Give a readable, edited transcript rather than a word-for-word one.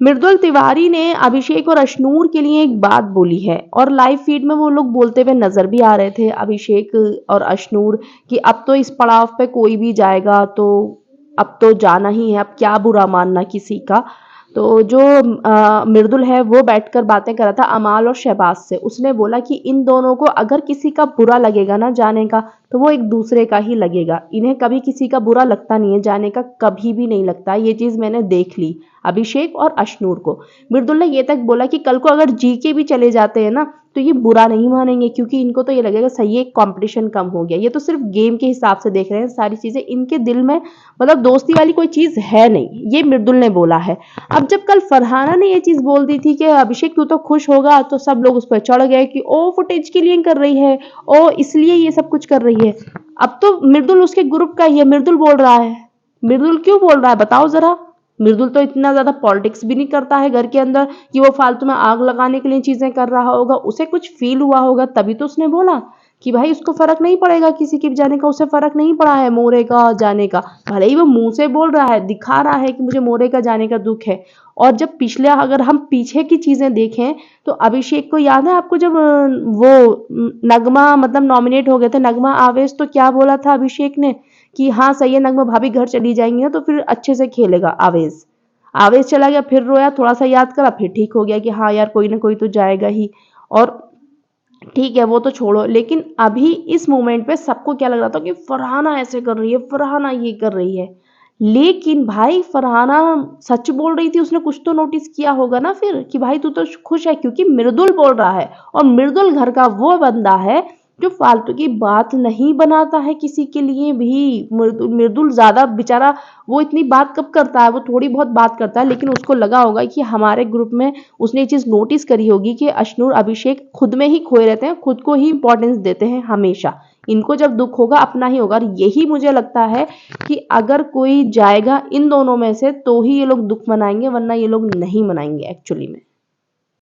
मृदुल तिवारी ने अभिषेक और अशनूर के लिए एक बात बोली है और लाइव फीड में वो लोग बोलते हुए नजर भी आ रहे थे, अभिषेक और अशनूर, कि अब तो इस पड़ाव पे कोई भी जाएगा तो अब तो जाना ही है, अब क्या बुरा मानना किसी का। तो जो मृदुल है वो बैठकर बातें कर रहा था अमाल और शहबाज से। उसने बोला कि इन दोनों को अगर किसी का बुरा लगेगा ना जाने का, तो वो एक दूसरे का ही लगेगा। इन्हें कभी किसी का बुरा लगता नहीं है, जाने का कभी भी नहीं लगता। ये चीज़ मैंने देख ली अभिषेक और अशनूर को। मृदुल ने ये तक बोला कि कल को अगर जी के भी चले जाते हैं ना, तो ये बुरा नहीं मानेंगे, क्योंकि इनको तो ये लगेगा सही है, कंपटीशन कम हो गया। ये तो सिर्फ गेम के हिसाब से देख रहे हैं सारी चीज़ें, इनके दिल में मतलब दोस्ती वाली कोई चीज़ है नहीं, ये मृदुल ने बोला है। अब जब कल फरहाना ने ये चीज़ बोल दी थी कि अभिषेक तू तो खुश होगा, तो सब लोग उस पर चढ़ गए कि ओ फुटेज के लिए कर रही है, ओ इसलिए ये सब कुछ कर रही है। अब तो मृदुल उसके ग्रुप का ही है, मृदुल बोल रहा है। मृदुल क्यों बोल रहा है बताओ जरा। मृदुल तो इतना ज्यादा पॉलिटिक्स भी नहीं करता है घर के अंदर कि वो फालतू में आग लगाने के लिए चीजें कर रहा होगा। उसे कुछ फील हुआ होगा तभी तो उसने बोला कि भाई उसको फर्क नहीं पड़ेगा किसी के भी जाने का। उसे फर्क नहीं पड़ा है मोरे का जाने का, भले ही वो मुंह से बोल रहा है, दिखा रहा है कि मुझे मोरे का जाने का दुख है। और जब पिछले अगर हम पीछे की चीजें देखें तो अभिषेक को याद है आपको, जब वो नगमा मतलब नॉमिनेट हो गए थे नगमा आवेश, तो क्या बोला था अभिषेक ने कि हाँ सही है नगमा भाभी घर चली जाएंगी ना तो फिर अच्छे से खेलेगा आवेश। आवेश चला गया, फिर रोया, थोड़ा सा याद करा, फिर ठीक हो गया कि हाँ यार कोई ना कोई तो जाएगा ही। और ठीक है वो तो छोड़ो, लेकिन अभी इस मोमेंट पे सबको क्या लग रहा था कि फरहाना ऐसे कर रही है, फरहाना ये कर रही है। लेकिन भाई फरहाना सच बोल रही थी, उसने कुछ तो नोटिस किया होगा ना फिर कि भाई तू तो खुश है, क्योंकि मृदुल बोल रहा है। और मृदुल घर का वो बंदा है जो फालतू की बात नहीं बनाता है किसी के लिए भी। मृदुल ज्यादा बेचारा, वो इतनी बात कब करता है, वो थोड़ी बहुत बात करता है, लेकिन उसको लगा होगा कि हमारे ग्रुप में उसने ये चीज नोटिस करी होगी कि अशनूर अभिषेक खुद में ही खोए रहते हैं, खुद को ही इंपॉर्टेंस देते हैं हमेशा। इनको जब दुख होगा अपना ही होगा। और यही मुझे लगता है कि अगर कोई जाएगा इन दोनों में से तो ही ये लोग दुख मनाएंगे, वरना ये लोग नहीं मनाएंगे एक्चुअली में।